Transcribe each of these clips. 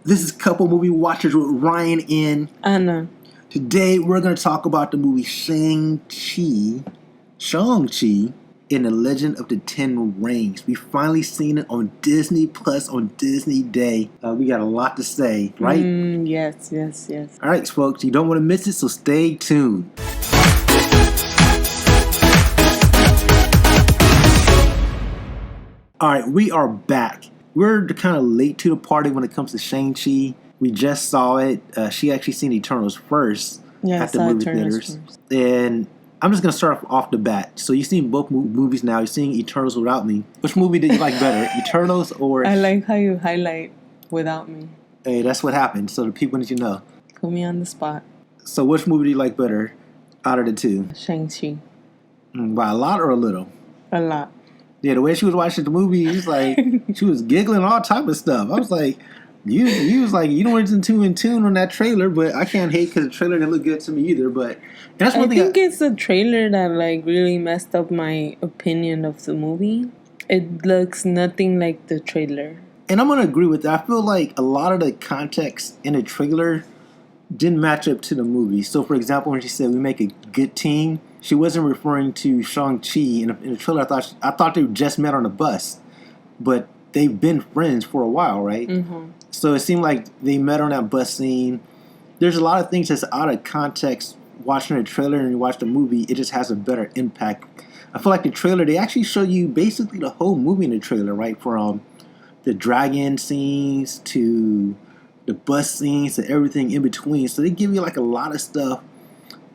This is Couple Movie Watchers with Ryan and Anna. Today we're going to talk about the movie Shang-Chi and the Legend of the Ten Rings. We finally seen it on Disney Plus on Disney Day. We got a lot to say, right? Yes. All right, folks, you don't want to miss it, so stay tuned. All right, we are back. We're kind of late to the party when it comes to Shang-Chi. We just saw it. She actually seen Eternals first at the movie theaters. And I'm just going to start off the bat. So you've seen both movies now. You're seeing Eternals without me. Which movie did you like better, Eternals or... I like how you highlight without me. Hey, that's what happened. So the people need to know. Put me on the spot. So which movie do you like better out of the two? Shang-Chi. By a lot or a little? A lot. Yeah, the way she was watching the movie, it's like she was giggling all type of stuff. I was like, you was like, you weren't in tune on that trailer, but I can't hate because the trailer didn't look good to me either. But and that's one thing. I think it's the trailer that like really messed up my opinion of the movie. It looks nothing like the trailer. And I'm gonna agree with that. I feel like a lot of the context in the trailer didn't match up to the movie. So, for example, when she said we make a good team, she wasn't referring to Shang-Chi. In the trailer, I thought they just met on a bus, but they've been friends for a while, right? Mm-hmm. So it seemed like they met on that bus scene. There's a lot of things that's out of context. Watching the trailer and you watch the movie, it just has a better impact. I feel like the trailer, they actually show you basically the whole movie in the trailer, right? From the dragon scenes to the bus scenes to everything in between. So they give you like a lot of stuff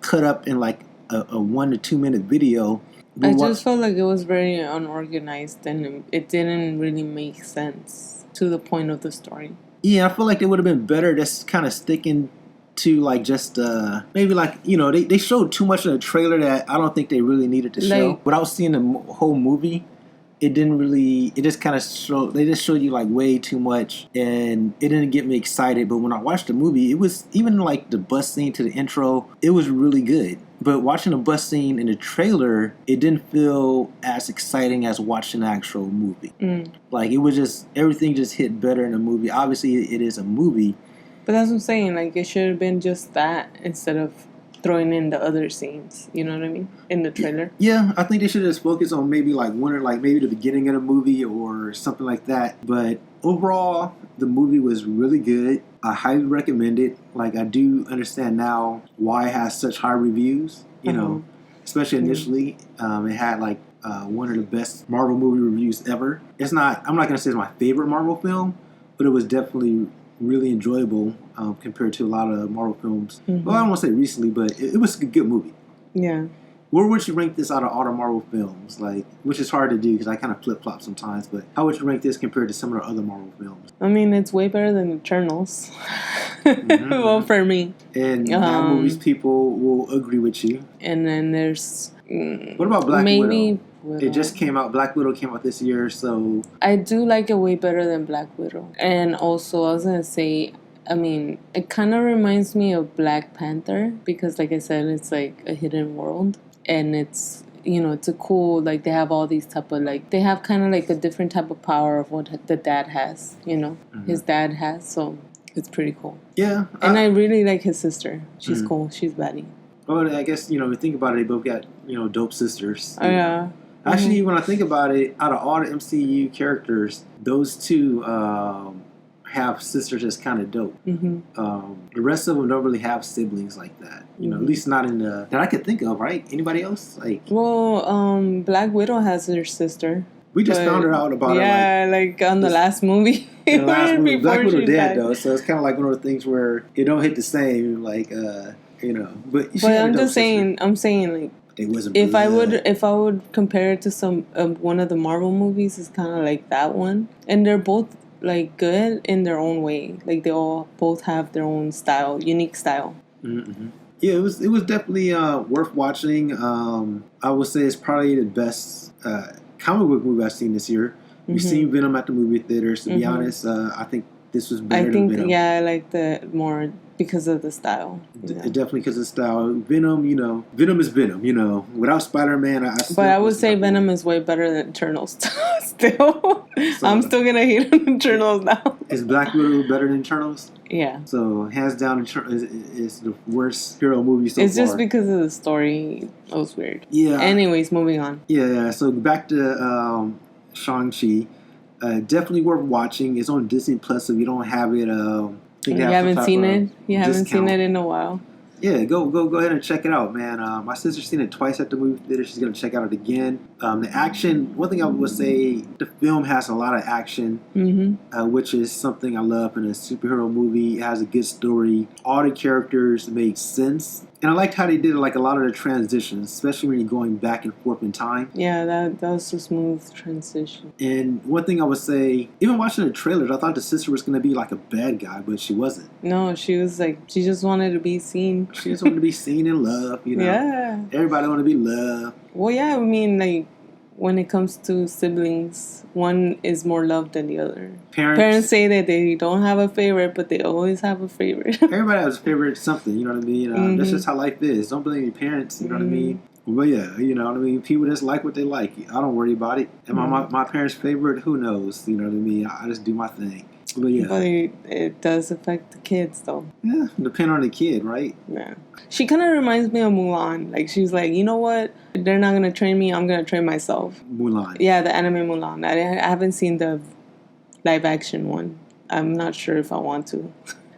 cut up in like a 1 to 2 minute video. I just felt like it was very unorganized and it didn't really make sense to the point of the story. Yeah, I feel like it would have been better just kind of sticking to like just maybe like, you know, they showed too much in the trailer that I don't think they really needed to show. Like, without seeing the whole movie, it didn't really, it just kind of showed, they just showed you like way too much and it didn't get me excited. But when I watched the movie, it was even like the bus scene to the intro, it was really good. But watching the bus scene in the trailer, it didn't feel as exciting as watching the actual movie. Like, it was just, everything just hit better in the movie. Obviously, it is a movie. But that's what I'm saying. Like, it should have been just that instead of throwing in the other scenes. You know what I mean? In the trailer. Yeah, I think they should have just focused on maybe like one or like maybe the beginning of the movie or something like that. But overall, the movie was really good. I highly recommend it. Like, I do understand now why it has such high reviews, you know, especially initially. It had like one of the best Marvel movie reviews ever. It's not, I'm not going to say it's my favorite Marvel film, but it was definitely really enjoyable compared to a lot of Marvel films. Well, I don't want to say recently, but it was a good movie. Yeah. Where would you rank this out of all the Marvel films? Like, which is hard to do because I kind of flip-flop sometimes, but how would you rank this compared to some of the other Marvel films? I mean, it's way better than Eternals. Well, for me. And that movies people will agree with you. And then there's... what about Black Widow? Widow? It just came out. Black Widow came out this year, so... I do like it way better than Black Widow. And also, I was going to say... I mean, it kind of reminds me of Black Panther because, like I said, it's like a hidden world. And it's, you know, it's a cool, like, they have all these type of, like, they have kind of like a different type of power of what the dad has, you know, his dad has. So it's pretty cool. Yeah. And I really like his sister. She's cool. She's baddie. Well, I guess, you know, think about it, they both got, you know, dope sisters. Oh, yeah. Actually, when I think about it, out of all the MCU characters, those two have sisters that's kind of dope. The rest of them don't really have siblings like that. You know, at least not in the that I could think of. Right? Anybody else? Like, well, Black Widow has her sister. We just found her out about her. Yeah, like on the last movie. The last movie, Black Widow dead though, so it's kind of like one of the things where it don't hit the you know. But I'm just saying. I'm saying like. If I would compare it to some one of the Marvel movies, it's kind of like that one, and they're both like good in their own way. Like they all both have their own style, unique style. Yeah, it was definitely worth watching. I would say it's probably the best comic book movie I've seen this year. We've seen Venom at the movie theaters. To be honest, I think this was better I think, than Venom. yeah, I liked it more because of the style. Definitely because of style. Venom, Venom is Venom. Without Spider-Man, I still. But I would say Venom is way better than Eternals. Still, so, I'm still gonna hate on Eternals now. Is Black Widow better than Eternals? Yeah. So hands down, is the worst hero movie so far. It's just because of the story. It was weird. Yeah. Anyways, moving on. Yeah. So back to Shang-Chi. Definitely worth watching. It's on Disney Plus, so if you don't have it. You haven't seen it? You haven't seen it in a while? Yeah, go ahead and check it out, man. My sister's seen it twice at the movie theater. She's going to check out it again. The action, one thing I would say, the film has a lot of action, which is something I love in a superhero movie. It has a good story. All the characters make sense. And I liked how they did like a lot of the transitions, especially when you're going back and forth in time. Yeah, that was a smooth transition. And one thing I would say, even watching the trailers, I thought the sister was going to be like a bad guy, but she wasn't. No, she was like, she just wanted to be seen. She just wanted to be seen and loved, Yeah. Everybody want to be loved. Well, yeah, I mean, like, when it comes to siblings, one is more loved than the other. Parents say that they don't have a favorite, but they always have a favorite. Everybody has a favorite something, you know what I mean? That's just how life is. Don't blame your parents, you know what I mean? But yeah, you know what I mean? People just like what they like. I don't worry about it. Am I my parents' favorite? Who knows? You know what I mean? I just do my thing. But yeah. But it does affect the kids, though. Yeah, depend on the kid, right? Yeah. She kind of reminds me of Mulan. Like, she's like, you know what? They're not going to train me. I'm going to train myself. Mulan. Yeah, the anime Mulan. I haven't seen the live action one. I'm not sure if I want to.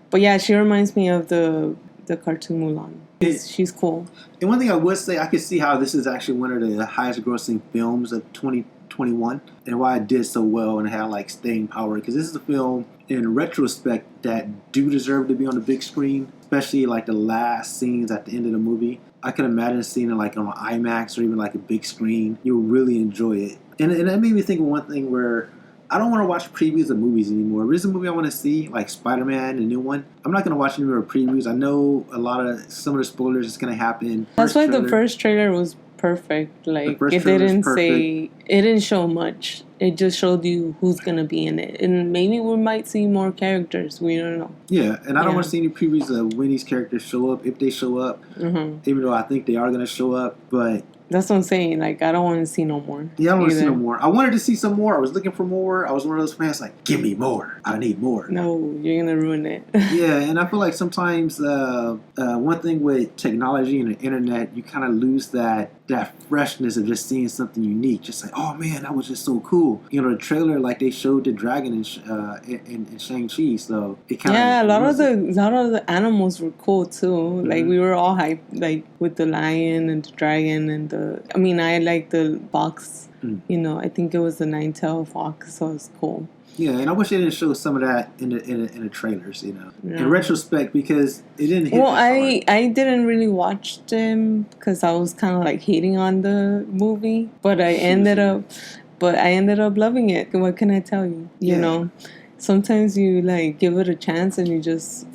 But yeah, she reminds me of the cartoon Mulan. She's cool. And one thing I would say, I could see how this is actually one of the highest grossing films of 2021 and why it did so well and had like staying power, because this is a film in retrospect that do deserve to be on the big screen, especially like the last scenes at the end of the movie. I can imagine seeing it like on IMAX or even like a big screen. You'll really enjoy it. And that made me think of one thing where I don't want to watch previews of movies anymore. If there's a movie I want to see, like Spider-Man, the new one, I'm not going to watch any more previews. I know some of the spoilers is going to happen. That's why the first trailer was perfect. Like, it didn't show much. It just showed you who's going to be in it. And maybe we might see more characters. We don't know. Yeah, and I don't want to see any previews of when these characters show up, if they show up, even though I think they are going to show up. But that's what I'm saying. Like, I don't want to see no more. Yeah, I don't want to see no more. I wanted to see some more. I was looking for more. I was one of those fans like, give me more. I need more. No, you're going to ruin it. Yeah, and I feel like sometimes one thing with technology and the internet, you kind of lose that freshness of just seeing something unique. Just like, oh man, that was just so cool. You know, the trailer, like they showed the dragon in Shang-Chi, so it kind of a lot of the animals were cool too. Like, we were all hyped, like with the lion and the dragon and I like the fox. You know, I think it was the nine-tailed fox, so it's cool. Yeah, and I wish they didn't show some of that in the trailers, you know. In retrospect, because it didn't hit. Well, I didn't really watch them because I was kind of like hating on the movie, but I ended up loving it. What can I tell you? You know, sometimes you like give it a chance and you just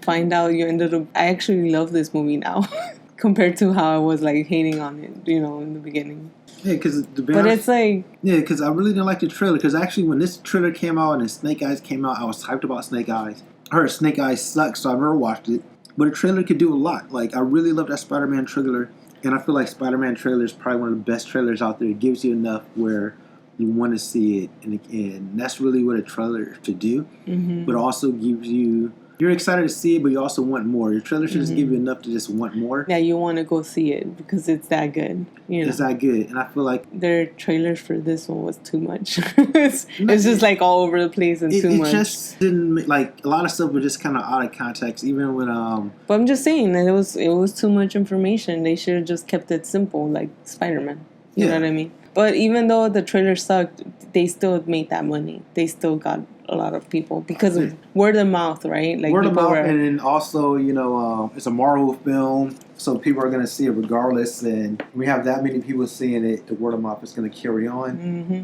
find out I actually love this movie now compared to how I was like hating on it, you know, in the beginning. Yeah, because it's like... Yeah, because I really didn't like the trailer. Because actually, when this trailer came out and Snake Eyes came out, I was hyped about Snake Eyes. I heard Snake Eyes sucks, so I never watched it. But a trailer could do a lot. Like, I really love that Spider-Man trailer. And I feel like Spider-Man trailer is probably one of the best trailers out there. It gives you enough where you want to see it. And that's really what a trailer should do. But it also gives you... You're excited to see it, but you also want more. Your trailer should just give you enough to just want more. Yeah, you want to go see it because it's that good. You know? It's that good. And I feel like... Their trailers for this one was too much. it's just like all over the place and too much. It just didn't... Like, a lot of stuff was just kind of out of context, even when... But I'm just saying that it was too much information. They should have just kept it simple, like Spider-Man. You know what I mean? But even though the trailer sucked, they still made that money. They still got a lot of people because of word of mouth, right? Like word of mouth, and then also, you know, it's a Marvel film, so people are going to see it regardless. And when we have that many people seeing it, the word of mouth is going to carry on.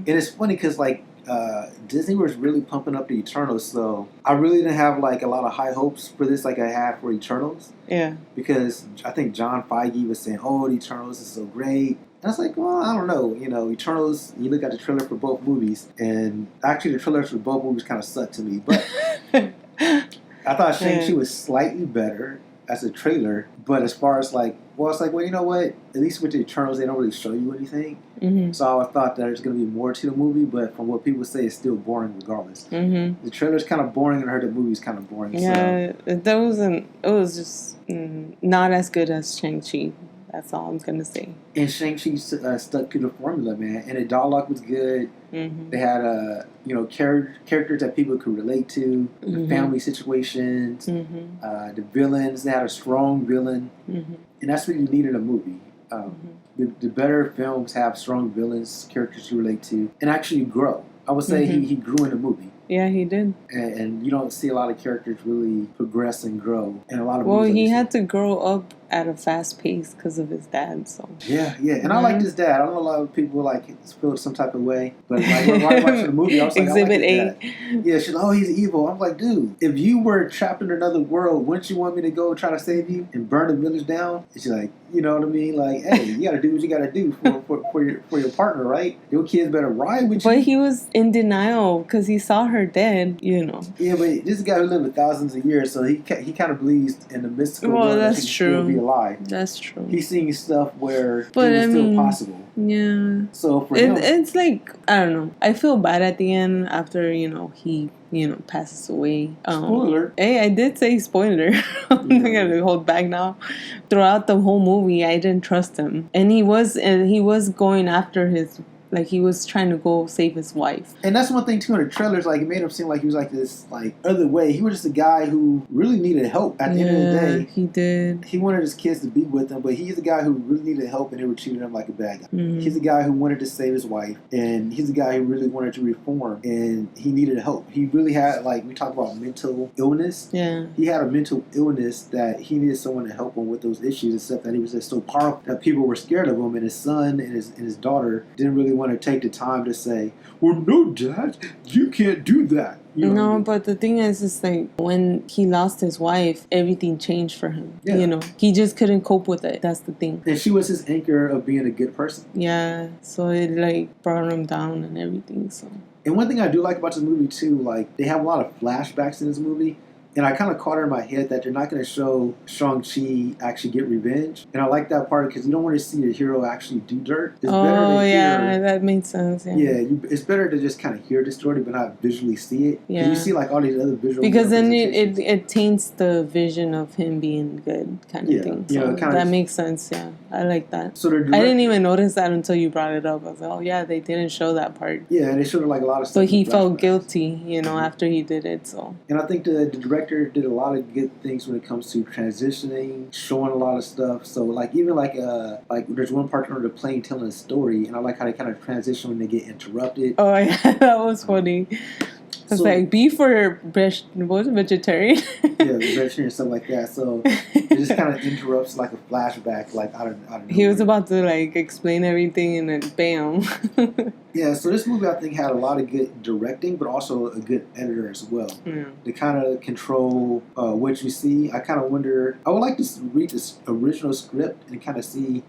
And it's funny because, like, Disney was really pumping up the Eternals, so I really didn't have like a lot of high hopes for this like I had for Eternals. Yeah. Because I think John Feige was saying, "Oh, the Eternals is so great," And I was like, well, I don't know. You know, Eternals, you look at the trailer for both movies, and actually the trailers for both movies kind of suck to me. But I thought Shang-Chi was slightly better as a trailer. But as far as like, well, it's like, well, you know what? At least with the Eternals, they don't really show you anything. Mm-hmm. So I thought that there's going to be more to the movie, but from what people say, it's still boring regardless. Mm-hmm. The trailer's kind of boring, and I heard the movie's kind of boring. Yeah, that wasn't. It was just not as good as Shang-Chi. That's all I'm gonna say. And Shang-Chi stuck to the formula, man. And the dialogue was good. Mm-hmm. They had characters that people could relate to, the family situations, the villains. They had a strong villain, and that's what you need in a movie. The better films have strong villains, characters you relate to, and actually grow. I would say he grew in the movie. Yeah, he did. And you don't see a lot of characters really progress and grow. And a lot of well, he had to grow up at a fast pace because of his dad. So yeah. And I liked his dad. I don't know a lot of people like feel some type of way, but like when I watched the movie, I was like, Exhibit I like his dad. Yeah, she's like, oh, he's evil. I'm like, dude, if you were trapped in another world, wouldn't you want me to go try to save you and burn the village down? And she's like, you know what I mean? Like, hey, you got to do what you got to do for your partner, right? Your kids better ride with you. But he was in denial because he saw her dead, you know. Yeah, but this is a guy who lived for thousands of years, so he kind of believes in the mystical world that's that he can true. still be alive. That's true. He's seeing stuff where it was still possible. Yeah. So for him, it's like, I don't know. I feel bad at the end after, he passes away. Spoiler. Hey, I did say spoiler. I'm not gonna hold back now. Throughout the whole movie, I didn't trust him, and he was going after his. Like, he was trying to go save his wife. And that's one thing, too, in the trailers. Like, it made him seem like he was, like, this, like, other way. He was just a guy who really needed help at the end of the day. He did. He wanted his kids to be with him, but he's a guy who really needed help, and they were treating him like a bad guy. Mm-hmm. He's a guy who wanted to save his wife, and he's a guy who really wanted to reform, and he needed help. He really had, like, we talk about mental illness. Yeah. He had a mental illness that he needed someone to help him with those issues, except that he was just so powerful that people were scared of him, and his son and his daughter didn't really want to take the time to say, well, no, Dad, you can't do that. No, but the thing is, it's like when he lost his wife, everything changed for him. Yeah. He just couldn't cope with it. That's the thing. And she was his anchor of being a good person. Yeah, so it like brought him down and everything. So. And one thing I do like about this movie too, like they have a lot of flashbacks in this movie. And I kind of caught her in my head that they're not going to show Shang-Chi actually get revenge. And I like that part because you don't want to see the hero actually do dirt. It's better to hear, that makes sense. Yeah, it's better to just kind of hear the story but not visually see it. Yeah. You see like all these other visual because then it taints the vision of him being good kind of thing. So that makes sense, yeah. I like that. So I didn't even notice that until you brought it up. I was like, oh yeah, they didn't show that part. Yeah, and they showed like a lot of stuff. But he felt guilty, after he did it. So. And I think the director did a lot of good things when it comes to transitioning, showing a lot of stuff. So like even like there's one part on the plane telling a story, and I like how they kind of transition when they get interrupted. Oh yeah, that was funny. It's like beef or vegetarian. Yeah, vegetarian and stuff like that. So it just kind of interrupts like a flashback, like out of nowhere. He was about to like explain everything, and then bam. Yeah, so this movie I think had a lot of good directing, but also a good editor as well. Yeah. To kind of control what you see. I kind of wonder. I would like to read this original script and kind of see,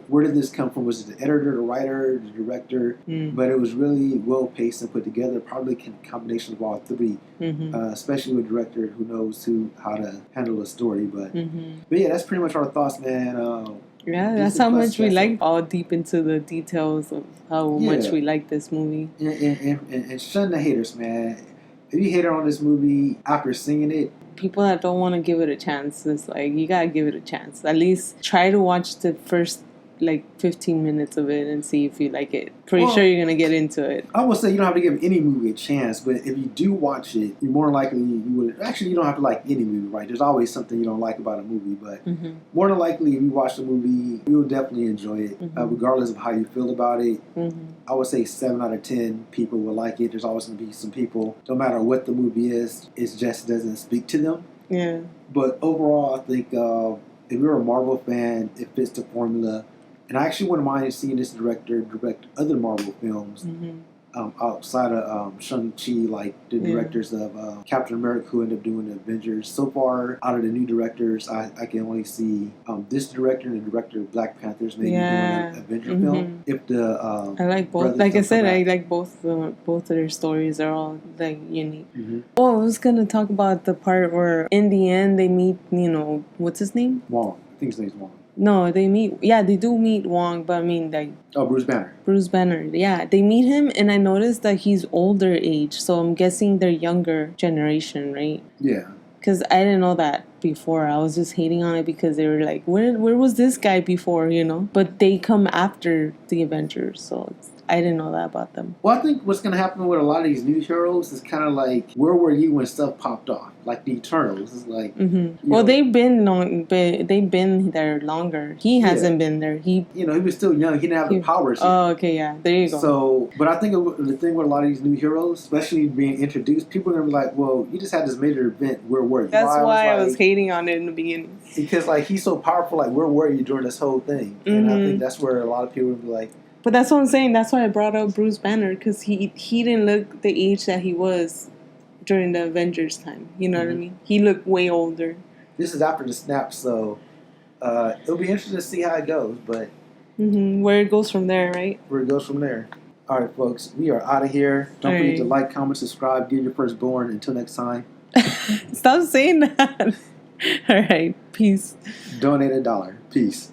where did this come from? Was it the editor, the writer, the director? But it was really well paced and put together. Probably a combination of all three, especially with a director who knows how to handle a story. But yeah, that's pretty much our thoughts, man. Yeah, that's how much we like all deep into the details of how much we like this movie. And shun the haters, man. If you hate on this movie after seeing it, people that don't want to give it a chance, it's like, you gotta give it a chance. At least try to watch the first 15 minutes of it and see if you like it. Pretty sure you're gonna get into it. I would say you don't have to give any movie a chance, but if you do watch it, you're more likely you would. Actually, you don't have to like any movie, right? There's always something you don't like about a movie, but more than likely, if you watch the movie, you'll definitely enjoy it, regardless of how you feel about it. I would say 7 out of 10 people will like it. There's always gonna be some people, no matter what the movie is, it just doesn't speak to them. Yeah. But overall, I think if you're a Marvel fan, it fits the formula. And I actually wouldn't mind seeing this director direct other Marvel films. outside of Shang-Chi, like the directors of Captain America who ended up doing the Avengers. So far, out of the new directors, I can only see this director and the director of Black Panthers maybe doing an Avenger film. If the I like both. Like I said, I like both of their stories are all like unique. Oh, I was gonna talk about the part where in the end they meet, what's his name? Wong. I think his name's Wong. No, they meet. Yeah, they do meet Wong, but I mean, like. Oh, Bruce Banner. Bruce Banner. Yeah, they meet him, and I noticed that he's older age, so I'm guessing they're younger generation, right? Yeah. Because I didn't know that before. I was just hating on it because they were like, where was this guy before, But they come after the Avengers, so I didn't know that about them. Well, I think what's going to happen with a lot of these new heroes is kind of like, where were you when stuff popped off? Like the Eternals is like. Well, they've been there longer. He hasn't been there. He was still young. He didn't have the powers. Oh, okay, yeah. There you go. So, but I think the thing with a lot of these new heroes, especially being introduced, people are gonna be like, "Well, you just had this major event. Where were you?" That's why I was hating on it in the beginning. Because like he's so powerful. Like, where were you during this whole thing? And I think that's where a lot of people would be like. But that's what I'm saying. That's why I brought up Bruce Banner, because he didn't look the age that he was during the Avengers time. You know what I mean? He looked way older. This is after the snap, so it'll be interesting to see how it goes. But where it goes from there, right? Where it goes from there. All right, folks, we are out of here. Don't forget to like, comment, subscribe, give your firstborn. Until next time. Stop saying that. All right, peace. Donate $1. Peace.